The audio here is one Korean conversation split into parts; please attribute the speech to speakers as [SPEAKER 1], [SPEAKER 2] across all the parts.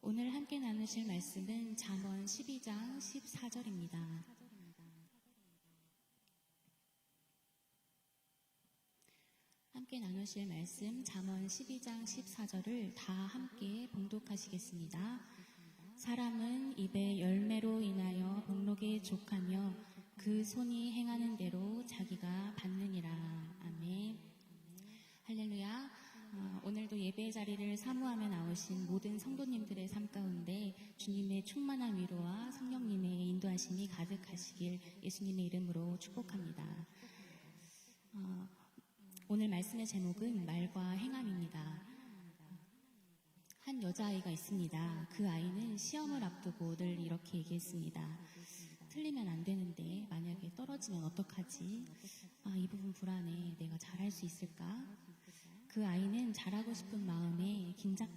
[SPEAKER 1] 오늘 함께 나누실 말씀은 잠언 12장 14절입니다. 함께 나누실 말씀 잠언 12장 14절을 다 함께 봉독하시겠습니다. 사람은 입의 열매로 인하여 복록에 족하며 그 손이 행하는 대로 자기가 받느니라. 아멘. 할렐루야. 오늘도 예배의 자리를 사모하며 나오신 모든 성도님들의 삶 가운데 주님의 충만한 위로와 성령님의 인도하심이 가득하시길 예수님의 이름으로 축복합니다. 오늘 말씀의 제목은 말과 행함입니다. 한 여자아이가 있습니다. 그 아이는 시험을 앞두고 늘 이렇게 얘기했습니다. 틀리면 안 되는데 만약에 떨어지면 어떡하지? 이 부분 불안해. 내가 잘할 수 있을까? 그 아이는 잘하고 싶은 마음에 긴장을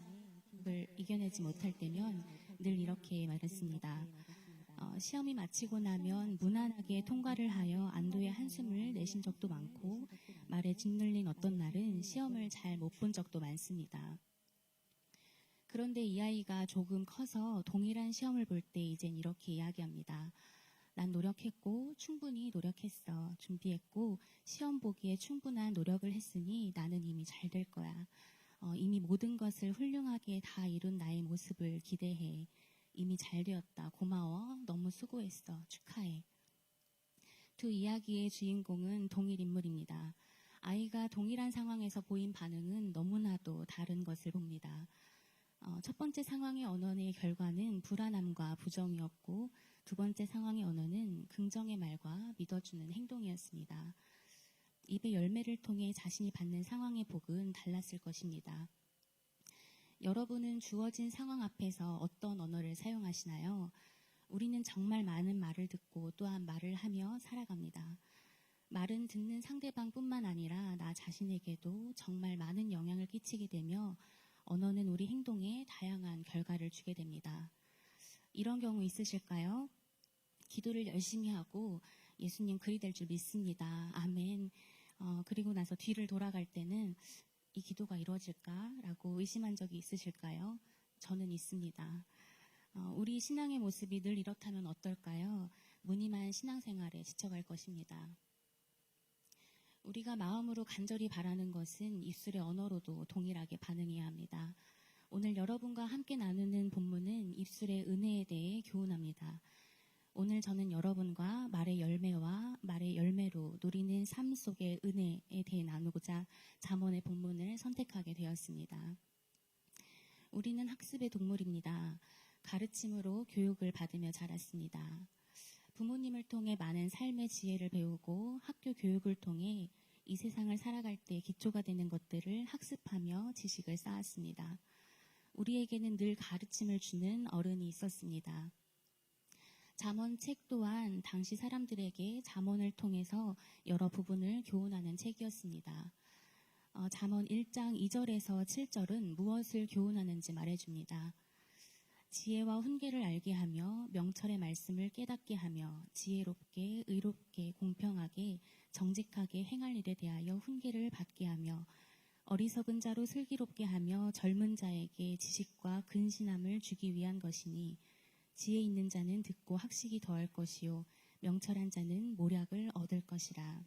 [SPEAKER 1] 이겨내지 못할 때면 늘 이렇게 말했습니다. 시험이 마치고 나면 무난하게 통과를 하여 안도의 한숨을 내쉰 적도 많고 말에 짓눌린 어떤 날은 시험을 잘 못 본 적도 많습니다. 그런데 이 아이가 조금 커서 동일한 시험을 볼 때 이젠 이렇게 이야기합니다. 난 노력했고 충분히 노력했어. 준비했고 시험 보기에 충분한 노력을 했으니 나는 이미 잘 될 거야. 이미 모든 것을 훌륭하게 다 이룬 나의 모습을 기대해. 이미 잘 되었다. 고마워. 너무 수고했어. 축하해. 두 이야기의 주인공은 동일 인물입니다. 아이가 동일한 상황에서 보인 반응은 너무나도 다른 것을 봅니다. 첫 번째 상황의 언어의 결과는 불안함과 부정이었고 두 번째 상황의 언어는 긍정의 말과 믿어주는 행동이었습니다. 입의 열매를 통해 자신이 받는 상황의 복은 달랐을 것입니다. 여러분은 주어진 상황 앞에서 어떤 언어를 사용하시나요? 우리는 정말 많은 말을 듣고 또한 말을 하며 살아갑니다. 말은 듣는 상대방뿐만 아니라 나 자신에게도 정말 많은 영향을 끼치게 되며 언어는 우리 행동에 다양한 결과를 주게 됩니다. 이런 경우 있으실까요? 기도를 열심히 하고 예수님 그리 될 줄 믿습니다. 아멘. 그리고 나서 뒤를 돌아갈 때는 이 기도가 이루어질까라고 의심한 적이 있으실까요? 저는 있습니다. 우리 신앙의 모습이 늘 이렇다면 어떨까요? 무늬만 신앙생활에 지쳐갈 것입니다. 우리가 마음으로 간절히 바라는 것은 입술의 언어로도 동일하게 반응해야 합니다. 오늘 여러분과 함께 나누는 본문은 입술의 은혜에 대해 교훈합니다. 오늘 저는 여러분과 말의 열매와 말의 열매로 누리는 삶 속의 은혜에 대해 나누고자 잠언의 본문을 선택하게 되었습니다. 우리는 학습의 동물입니다. 가르침으로 교육을 받으며 자랐습니다. 부모님을 통해 많은 삶의 지혜를 배우고 학교 교육을 통해 이 세상을 살아갈 때 기초가 되는 것들을 학습하며 지식을 쌓았습니다. 우리에게는 늘 가르침을 주는 어른이 있었습니다. 잠언 책 또한 당시 사람들에게 잠언을 통해서 여러 부분을 교훈하는 책이었습니다. 잠언 1장 2절에서 7절은 무엇을 교훈하는지 말해줍니다. 지혜와 훈계를 알게 하며 명철의 말씀을 깨닫게 하며 지혜롭게 의롭게 공평하게 정직하게 행할 일에 대하여 훈계를 받게 하며 어리석은 자로 슬기롭게 하며 젊은 자에게 지식과 근신함을 주기 위한 것이니 지혜 있는 자는 듣고 학식이 더할 것이요 명철한 자는 모략을 얻을 것이라.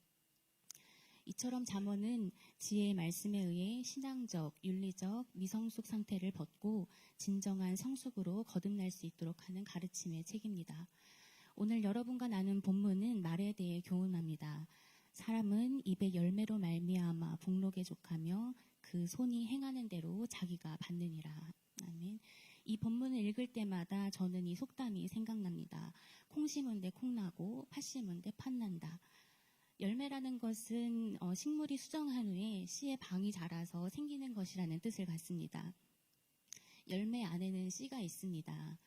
[SPEAKER 1] 이처럼 잠언은 지혜의 말씀에 의해 신앙적, 윤리적, 미성숙 상태를 벗고 진정한 성숙으로 거듭날 수 있도록 하는 가르침의 책입니다. 오늘 여러분과 나눈 본문은 말에 대해 교훈합니다. 사람은 입의 열매로 말미암아 복록에 족하며 그 손이 행하는 대로 자기가 받느니라. 아멘. 이 본문을 읽을 때마다 저는 이 속담이 생각납니다. 콩 심은 데 콩 나고 팥 심은 데 팥 난다. 열매라는 것은 식물이 수정한 후에 씨의 방이 자라서 생기는 것이라는 뜻을 갖습니다. 열매 안에는 씨가 있습니다.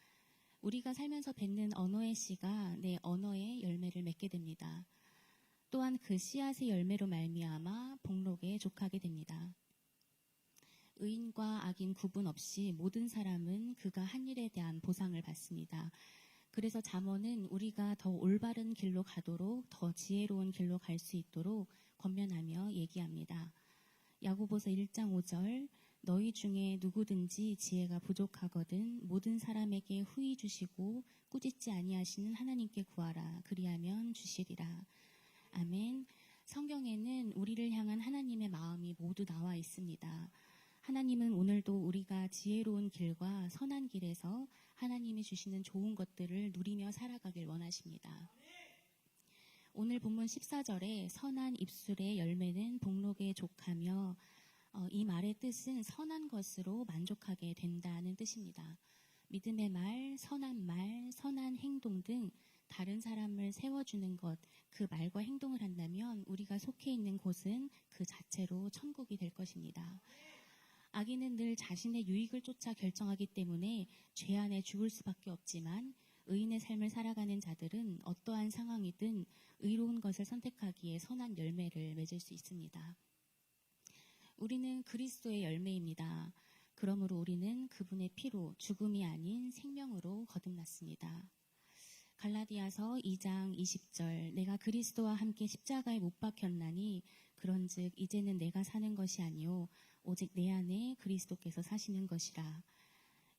[SPEAKER 1] 우리가 살면서 뱉는 언어의 씨가 내 언어의 열매를 맺게 됩니다. 또한 그 씨앗의 열매로 말미암아 복록에 족하게 됩니다. 의인과 악인 구분 없이 모든 사람은 그가 한 일에 대한 보상을 받습니다. 그래서 잠언은 우리가 더 올바른 길로 가도록 더 지혜로운 길로 갈 수 있도록 권면하며 얘기합니다. 야고보서 1장 5절 너희 중에 누구든지 지혜가 부족하거든 모든 사람에게 후히 주시고 꾸짖지 아니하시는 하나님께 구하라. 그리하면 주시리라. 아멘. 성경에는 우리를 향한 하나님의 마음이 모두 나와 있습니다. 하나님은 오늘도 우리가 지혜로운 길과 선한 길에서 하나님이 주시는 좋은 것들을 누리며 살아가길 원하십니다. 오늘 본문 14절에 선한 입술의 열매는 복록에 족하며 이 말의 뜻은 선한 것으로 만족하게 된다는 뜻입니다. 믿음의 말, 선한 행동 등 다른 사람을 세워주는 것, 그 말과 행동을 한다면 우리가 속해 있는 곳은 그 자체로 천국이 될 것입니다. 악인은 늘 자신의 유익을 쫓아 결정하기 때문에 죄 안에 죽을 수밖에 없지만 의인의 삶을 살아가는 자들은 어떠한 상황이든 의로운 것을 선택하기에 선한 열매를 맺을 수 있습니다. 우리는 그리스도의 열매입니다. 그러므로 우리는 그분의 피로 죽음이 아닌 생명으로 거듭났습니다. 갈라디아서 2장 20절 내가 그리스도와 함께 십자가에 못 박혔나니 그런즉 이제는 내가 사는 것이 아니요 오직 내 안에 그리스도께서 사시는 것이라.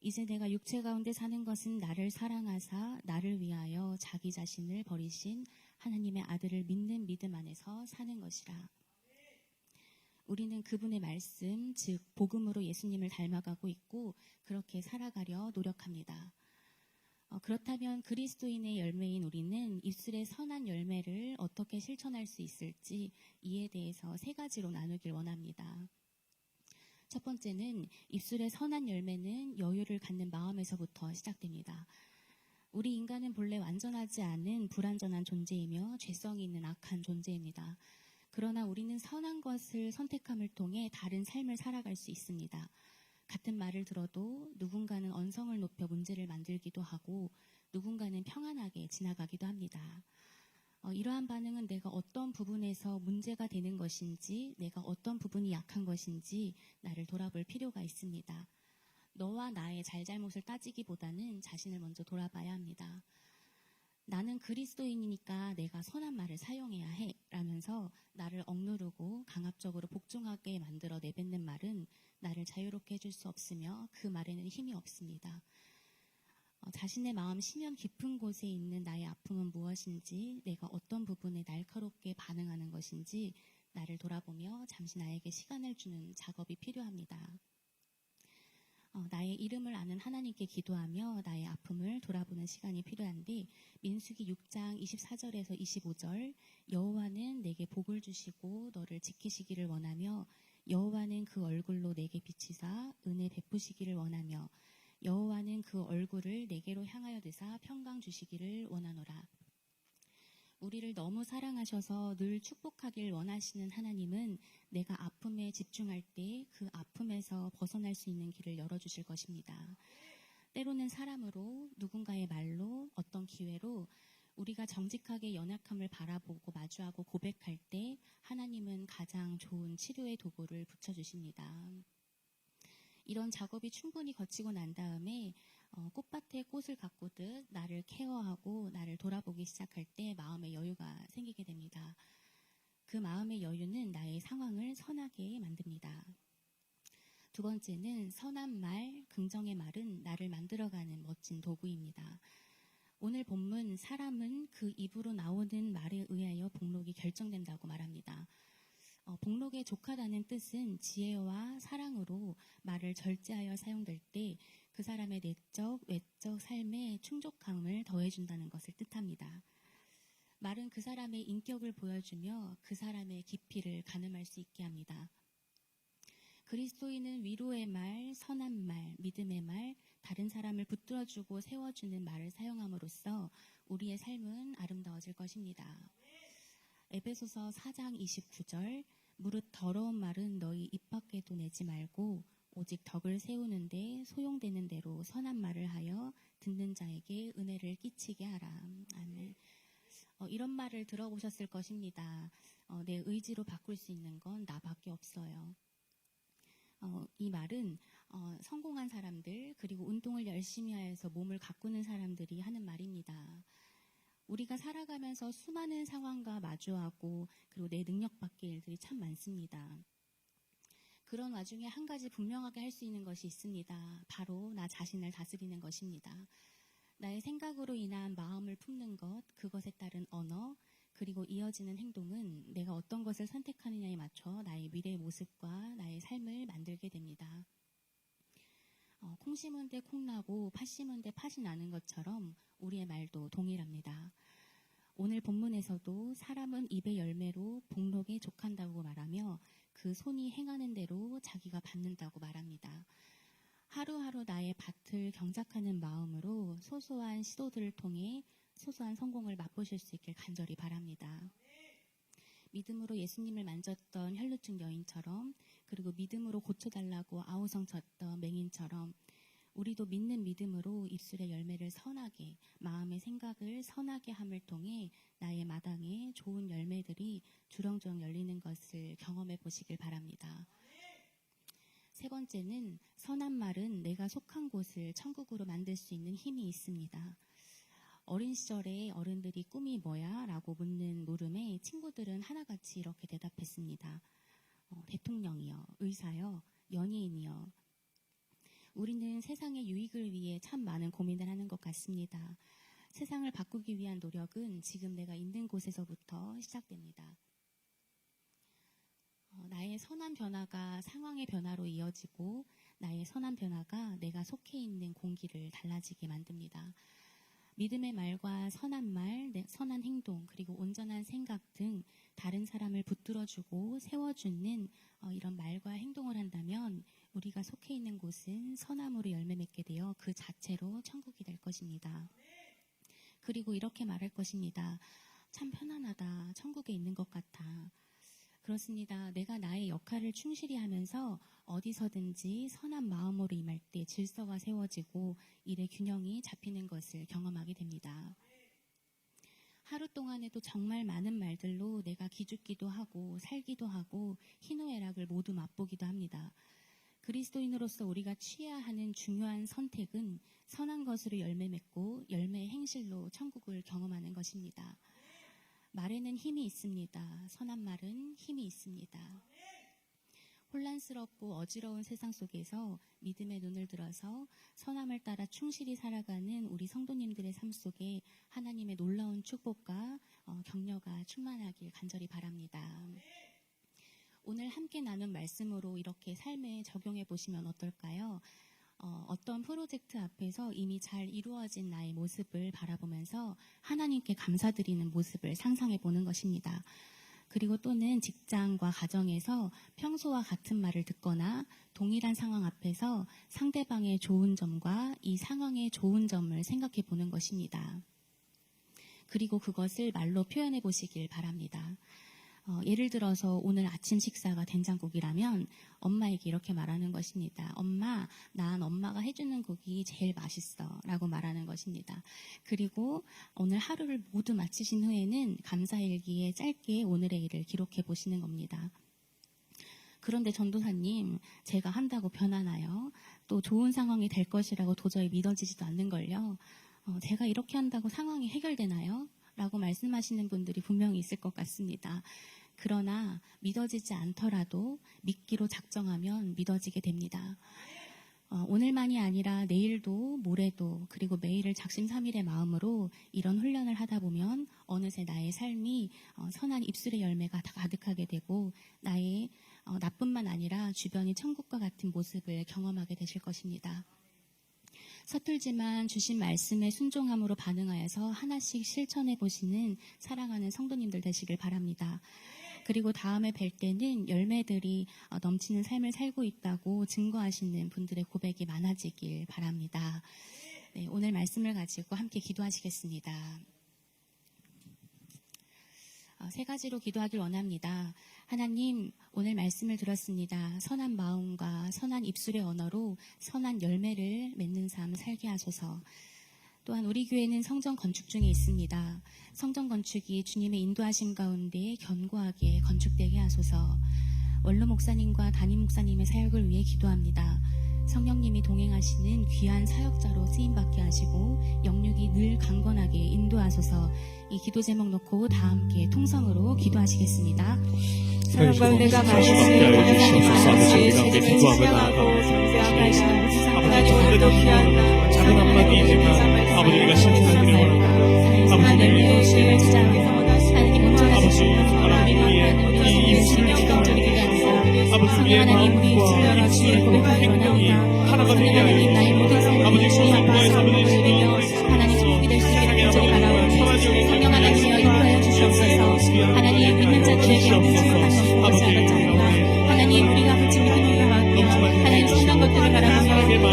[SPEAKER 1] 이제 내가 육체 가운데 사는 것은 나를 사랑하사 나를 위하여 자기 자신을 버리신 하나님의 아들을 믿는 믿음 안에서 사는 것이라. 우리는 그분의 말씀, 즉 복음으로 예수님을 닮아가고 있고 그렇게 살아가려 노력합니다. 그렇다면 그리스도인의 열매인 우리는 입술의 선한 열매를 어떻게 실천할 수 있을지 이에 대해서 세 가지로 나누길 원합니다. 첫 번째는 입술의 선한 열매는 여유를 갖는 마음에서부터 시작됩니다. 우리 인간은 본래 완전하지 않은 불완전한 존재이며 죄성이 있는 악한 존재입니다. 그러나 우리는 선한 것을 선택함을 통해 다른 삶을 살아갈 수 있습니다. 같은 말을 들어도 누군가는 언성을 높여 문제를 만들기도 하고 누군가는 평안하게 지나가기도 합니다. 이러한 반응은 내가 어떤 부분에서 문제가 되는 것인지, 내가 어떤 부분이 약한 것인지 나를 돌아볼 필요가 있습니다. 너와 나의 잘잘못을 따지기보다는 자신을 먼저 돌아봐야 합니다. 나는 그리스도인이니까 내가 선한 말을 사용해야 해 라면서 나를 억누르고 강압적으로 복종하게 만들어 내뱉는 말은 나를 자유롭게 해줄 수 없으며 그 말에는 힘이 없습니다. 자신의 마음 심연 깊은 곳에 있는 나의 아픔은 무엇인지, 내가 어떤 부분에 날카롭게 반응하는 것인지 나를 돌아보며 잠시 나에게 시간을 주는 작업이 필요합니다. 나의 이름을 아는 하나님께 기도하며 나의 아픔을 돌아보는 시간이 필요한데 민수기 6장 24절에서 25절 여호와는 내게 복을 주시고 너를 지키시기를 원하며 여호와는 그 얼굴로 내게 비치사 은혜 베푸시기를 원하며 여호와는 그 얼굴을 내게로 향하여 드사 평강 주시기를 원하노라. 우리를 너무 사랑하셔서 늘 축복하길 원하시는 하나님은 내가 아픔에 집중할 때 그 아픔에서 벗어날 수 있는 길을 열어주실 것입니다. 때로는 사람으로, 누군가의 말로, 어떤 기회로 우리가 정직하게 연약함을 바라보고 마주하고 고백할 때 하나님은 가장 좋은 치료의 도구를 붙여주십니다. 이런 작업이 충분히 거치고 난 다음에 꽃밭에 꽃을 가꾸듯 나를 케어하고 나를 돌아보기 시작할 때 마음의 여유가 생기게 됩니다. 그 마음의 여유는 나의 상황을 선하게 만듭니다. 두 번째는 선한 말, 긍정의 말은 나를 만들어가는 멋진 도구입니다. 오늘 본문 사람은 그 입으로 나오는 말에 의하여 복록이 결정된다고 말합니다. 복록에 족하다는 뜻은 지혜와 사랑으로 말을 절제하여 사용될 때 그 사람의 내적, 외적 삶에 충족함을 더해준다는 것을 뜻합니다. 말은 그 사람의 인격을 보여주며 그 사람의 깊이를 가늠할 수 있게 합니다. 그리스도인은 위로의 말, 선한 말, 믿음의 말, 다른 사람을 붙들어주고 세워주는 말을 사용함으로써 우리의 삶은 아름다워질 것입니다. 에베소서 4장 29절 무릇 더러운 말은 너희 입 밖에도 내지 말고 오직 덕을 세우는데 소용되는 대로 선한 말을 하여 듣는 자에게 은혜를 끼치게 하라. 아멘. 이런 말을 들어보셨을 것입니다. 내 의지로 바꿀 수 있는 건 나밖에 없어요. 이 말은 성공한 사람들 그리고 운동을 열심히 하여서 몸을 가꾸는 사람들이 하는 말입니다. 우리가 살아가면서 수많은 상황과 마주하고 그리고 내 능력 밖의 일들이 참 많습니다. 그런 와중에 한 가지 분명하게 할 수 있는 것이 있습니다. 바로 나 자신을 다스리는 것입니다. 나의 생각으로 인한 마음을 품는 것, 그것에 따른 언어, 그리고 이어지는 행동은 내가 어떤 것을 선택하느냐에 맞춰 나의 미래의 모습과 나의 삶을 만들게 됩니다. 콩 심은 데 콩 나고 팥 심은 데 팥이 나는 것처럼 우리의 말도 동일합니다. 오늘 본문에서도 사람은 입의 열매로 복록에 족한다고 말하며 그 손이 행하는 대로 자기가 받는다고 말합니다. 하루하루 나의 밭을 경작하는 마음으로 소소한 시도들을 통해 소소한 성공을 맛보실 수 있길 간절히 바랍니다. 믿음으로 예수님을 만졌던 혈루증 여인처럼, 그리고 믿음으로 고쳐달라고 아우성 쳤던 맹인처럼 우리도 믿는 믿음으로 입술의 열매를 선하게, 마음의 생각을 선하게 함을 통해 나의 마당에 좋은 열매들이 주렁주렁 열리는 것을 경험해 보시길 바랍니다. 세 번째는 선한 말은 내가 속한 곳을 천국으로 만들 수 있는 힘이 있습니다. 어린 시절에 어른들이 꿈이 뭐야? 라고 묻는 물음에 친구들은 하나같이 이렇게 대답했습니다. 대통령이요, 의사요, 연예인이요. 우리는 세상의 유익을 위해 참 많은 고민을 하는 것 같습니다. 세상을 바꾸기 위한 노력은 지금 내가 있는 곳에서부터 시작됩니다. 나의 선한 변화가 상황의 변화로 이어지고 나의 선한 변화가 내가 속해 있는 공기를 달라지게 만듭니다. 믿음의 말과 선한 말, 선한 행동, 그리고 온전한 생각 등 다른 사람을 붙들어주고 세워주는 이런 말과 행동을 한다면 우리가 속해 있는 곳은 선함으로 열매 맺게 되어 그 자체로 천국이 될 것입니다. 그리고 이렇게 말할 것입니다. 참 편안하다. 천국에 있는 것 같아. 그렇습니다. 내가 나의 역할을 충실히 하면서 어디서든지 선한 마음으로 임할 때 질서가 세워지고 일의 균형이 잡히는 것을 경험하게 됩니다. 하루 동안에도 정말 많은 말들로 내가 기죽기도 하고 살기도 하고 희노애락을 모두 맛보기도 합니다. 그리스도인으로서 우리가 취해야 하는 중요한 선택은 선한 것으로 열매 맺고 열매의 행실로 천국을 경험하는 것입니다. 말에는 힘이 있습니다. 선한 말은 힘이 있습니다. 혼란스럽고 어지러운 세상 속에서 믿음의 눈을 들어서 선함을 따라 충실히 살아가는 우리 성도님들의 삶 속에 하나님의 놀라운 축복과 격려가 충만하길 간절히 바랍니다. 오늘 함께 나눈 말씀으로 이렇게 삶에 적용해 보시면 어떨까요? 어떤 프로젝트 앞에서 이미 잘 이루어진 나의 모습을 바라보면서 하나님께 감사드리는 모습을 상상해 보는 것입니다. 그리고 또는 직장과 가정에서 평소와 같은 말을 듣거나 동일한 상황 앞에서 상대방의 좋은 점과 이 상황의 좋은 점을 생각해 보는 것입니다. 그리고 그것을 말로 표현해 보시길 바랍니다. 예를 들어서 오늘 아침 식사가 된장국이라면 엄마에게 이렇게 말하는 것입니다. 엄마, 난 엄마가 해주는 국이 제일 맛있어 라고 말하는 것입니다. 그리고 오늘 하루를 모두 마치신 후에는 감사일기에 짧게 오늘의 일을 기록해 보시는 겁니다. 그런데 전도사님, 제가 한다고 변하나요? 또 좋은 상황이 될 것이라고 도저히 믿어지지도 않는걸요. 제가 이렇게 한다고 상황이 해결되나요? 라고 말씀하시는 분들이 분명히 있을 것 같습니다. 그러나 믿어지지 않더라도 믿기로 작정하면 믿어지게 됩니다. 오늘만이 아니라 내일도 모레도 그리고 매일을 작심삼일의 마음으로 이런 훈련을 하다 보면 어느새 나의 삶이 선한 입술의 열매가 다 가득하게 되고 나의 나뿐만 아니라 주변이 천국과 같은 모습을 경험하게 되실 것입니다. 서툴지만 주신 말씀에 순종함으로 반응하여서 하나씩 실천해 보시는 사랑하는 성도님들 되시길 바랍니다. 그리고 다음에 뵐 때는 열매들이 넘치는 삶을 살고 있다고 증거하시는 분들의 고백이 많아지길 바랍니다. 네, 오늘 말씀을 가지고 함께 기도하시겠습니다. 세 가지로 기도하길 원합니다. 하나님, 오늘 말씀을 들었습니다. 선한 마음과 선한 입술의 언어로 선한 열매를 맺는 삶 살게 하소서. 또한 우리 교회는 성전 건축 중에 있습니다. 성전 건축이 주님의 인도하심 가운데 견고하게 건축되게 하소서. 원로 목사님과 담임 목사님의 사역을 위해 기도합니다. 성령님이 동행하시는 귀한 사역자로 쓰임받게 하시고 영육이 늘 강건하게 인도하소서. 이 기도 제목 놓고 다 함께 통성으로 기도하시겠습니다.
[SPEAKER 2] 내가 말씀을 하나님 아버지 제대로 실행하고 경배하시는 모든 상황을 또 귀한
[SPEAKER 3] 작은 한마디이지만 아버지가 실천하기를 원합니다.
[SPEAKER 1] 하나님의 주의를 주장해서 하나님 온전하신
[SPEAKER 3] 하나님
[SPEAKER 1] 우리의 신경 경전이 기도합니다.
[SPEAKER 3] 아버지
[SPEAKER 1] 성령 하나님 우리의 주여 주의 고백하기 원합니다. 성령 하나님 나의 모든 삶이 주의 앞에 삶을 드리며 하나님 축복이 될 수 있기를 간절히 바라오니 성령 하나님이여 인도하여 주시옵소서. 하나님 믿는 자들에게 충분한 것을 알았잖아요. 하나님 우리가 붙인 믿음을 바라며 하나님 선한 것들을 바라며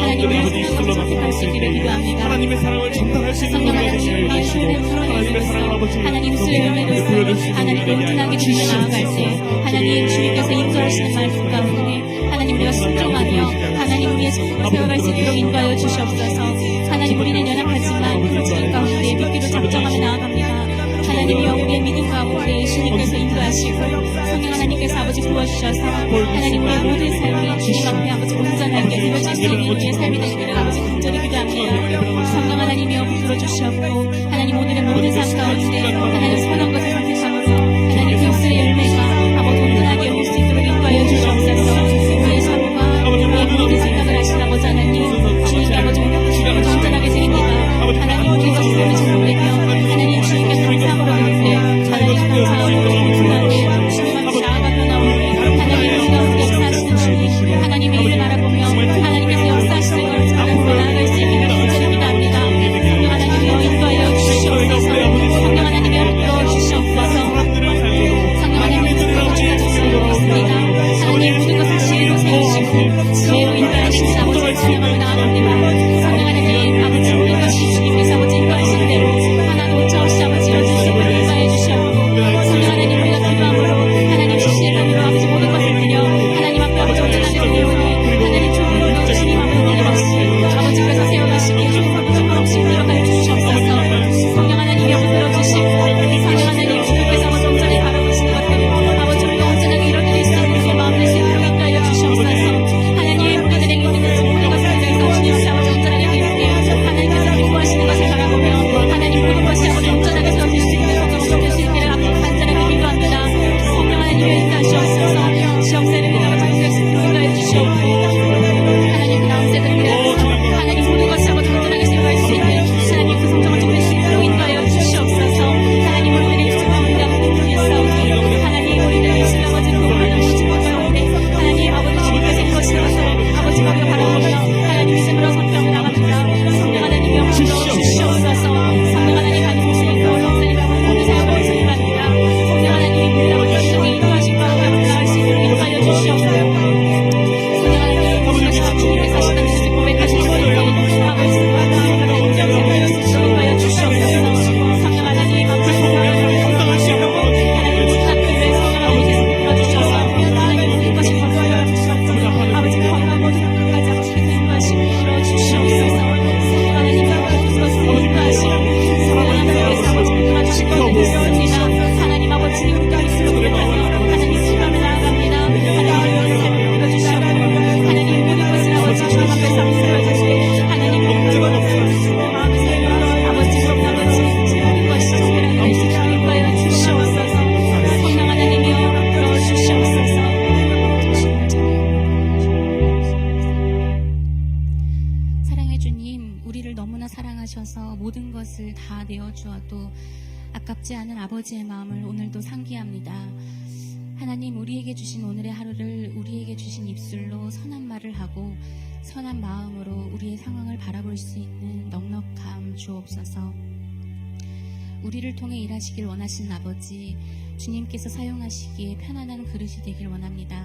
[SPEAKER 1] 하나님 우리의 선한 것을 선택할 수 있기를 기도합니다.
[SPEAKER 3] 하나님의 사랑을 전달할 수 있는
[SPEAKER 1] 성령
[SPEAKER 3] 우리가 되시길
[SPEAKER 1] 하나님 우리의
[SPEAKER 3] 주시고
[SPEAKER 1] 삶을
[SPEAKER 3] 하나님의 사랑을
[SPEAKER 1] 풀어내주소서.
[SPEAKER 3] 아버지
[SPEAKER 1] 하나님 수의 열매를
[SPEAKER 3] 보여주시는
[SPEAKER 1] 하나님 온전하게 주님 나아갈 때 하나님 주님께서 인도하시는 말씀 가운데 하나님 우리가 순종하며 하나님 우리의 손으로 세워갈 수 있도록 인도하여 주시옵소서. 하나님 우리는 연약하지만 부르짖음 가운데 믿기로 작정하며 나아갑니다. 하나님이여 우리의 믿음 가운데 주님께서 인도하시고 성령 하나님께서 아버지 도와주셔서 하나님 우리의 모든 삶이 주님 앞에 아버지 온전하게 드려질 수 있는 우리의 삶이 되기를 아버지 간절히 기도합니다. 성령 하나님이여 붙들어 주시옵고 하나님 오늘의 모든 삶 가운데 하나님 선한 것을 선택함으로 하나님 격수의 열매가 아버지 온전하게 올 수 있도록 인도하여 주시옵소서. 우리의 삶과 우리의 모든 생각을 하신 아버지 하나님 주님께 아버지 온전하게 드립니다. 하나님 우리 것이 삶이 제공되며 하나님 주님께 감사함으로 드릴 때 하나님 감사함으로 온전하게 주님 앞에 나아가며 나오니 하나님 우리 가운데 역사하시는 주님 하나님의 일을 바라보며 하나님께서 역사하시는 것을 바라보며 나아갈 수 있기를 간절히 기도합니다. 성령 하나님이여 인도하여 주시옵소서. 성령 하나님이여 이끌어 주시옵소서. 성령 하나님 모든 것을 주시옵습니다. 하나님 모든 것을 지혜로 세우시고 지혜로 인도하시는 아버지를 찬양하며 나아갑니다. 성령 하나님 아버지 모든 것이 주님께서 아버지 인도하신 대로 하나도 저없이 아버지 이루어질 수 있도록 인도하여 주시옵고 성령 하나님 우리가 기도함으로 하나님 주시의 감으로 아버지 모든 것을 드려 하나님 앞에 아버지 온전하게 드리오니 하나님 조금도 주님 앞에 드림없이 아버지께서 세워가시기에 조금도 없이 들어가여 주시옵소서. 성령 하나님이 붙들어 주시고 성령 하나님 주님께서 아버지 온전히 바라보시는 것들 아버지 우리가 온전하게 이뤄드릴 수 있는 우리의 마음 될 수 있도록 인도하여 주시옵소서. 하나님 우리들에게 있는 모든 것을 위해서 주님 앞에 아버지 온전하게 드릴게요. 하나님께서 기뻐하시는 것을 바라보며 하나님 모든 것이 아버지 온전하게 세워질 수 있는 성경을 될 수 있기를 간절하게 기도합니다. 성령 하나님의 인도하시옵소서. 지역세를 믿어 장수할 수 있도록 인도해 주시옵고 하나님 그 다음 세대를 위해서 하나님 모든 것이 아버지 온전하게 세워갈 수 있는 하나님 그 성정을 지킬 수 있도록 인도하여 주시옵소서. 하나님 우리들의 입술 가운데 아버지 싸우니 하나님 우리들의 입술 아버지 구원하는 모든 것 가운데 하나님 아버지 주님께서 이루어지는 것을 아버지 우리가 바라보며 하나님 믿음으로 선평을 나갑니다. 성령 하나님이 영광으로 주시옵소서. 성령 하나님 하나님 주님께서 역사님 모든 사역을 주님합니다. 성령 하나님 우리 아버지 중에 인도하신 가운데 나갈 수 있도록 인도하여 주시옵소서. 성령 하나님 주님께서 주님께서 하시는 것을 고백하신 것을 하고 있습니다. 하나님 생각하여 인도하여 주시옵소서. 성령 하나님 아버지 감당할 수 있는 하나님 모든 학교에 성령 하나님께서 불러주셔서 하나님 모든 것이 건강하여 주시옵소서. 아버지 건강 모든 것까지 아버지께서 인도하시고 불러주시옵소서. 성령 하나님 모든 것을 인도하시고 성령 하나님께서 아버지 불러주신 것을 드려옵니다. 하나님 아버지 우리가 있음을 고백하며 하나님 주님을 나아갑니다. 하나님 모든 삶을 불러주시옵고 하나님 모든 것을 아버지 주님 앞에서 앞세워주시고 하나님 모든 것을 마음에 아버지 모든 것이 특별하게 될 수 있도록 인도하여 주시옵소서. 성령 하나님이여 불러주시옵소서. 사랑해 주님, 우리를 너무나 사랑하셔서 모든 것을 다 내어주어도 아깝지 않은 아버지의 마음을 오늘도 상기합니다. 하나님 우리에게 주신 오늘의 하루를 우리에게 주신 입술로 선한 말을 하고 선한 마음으로 우리의 상황을 바라볼 수 있는 넉넉함 주옵소서. 우리를 통해 일하시길 원하시는 아버지, 주님께서 사용하시기에 편안한 그릇이 되길 원합니다.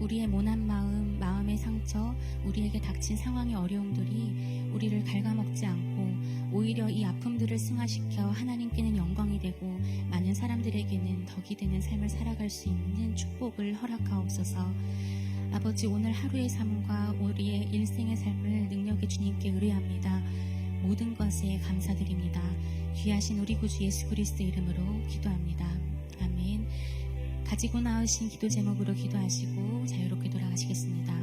[SPEAKER 1] 우리의 모난 마음, 마음의 상처, 우리에게 닥친 상황의 어려움들이 우리를 갉아먹지 않고 오히려 이 아픔들을 승화시켜 하나님께는 영광이 되고 많은 사람들에게는 덕이 되는 삶을 살아갈 수 있는 축복을 허락하옵소서. 아버지 오늘 하루의 삶과 우리의 일생의 삶을 능력의 주님께 의뢰합니다. 모든 것에 감사드립니다. 귀하신 우리 구주 예수 그리스도 이름으로 기도합니다. 아멘. 가지고 나오신 기도 제목으로 기도하시고 자유롭게 돌아가시겠습니다.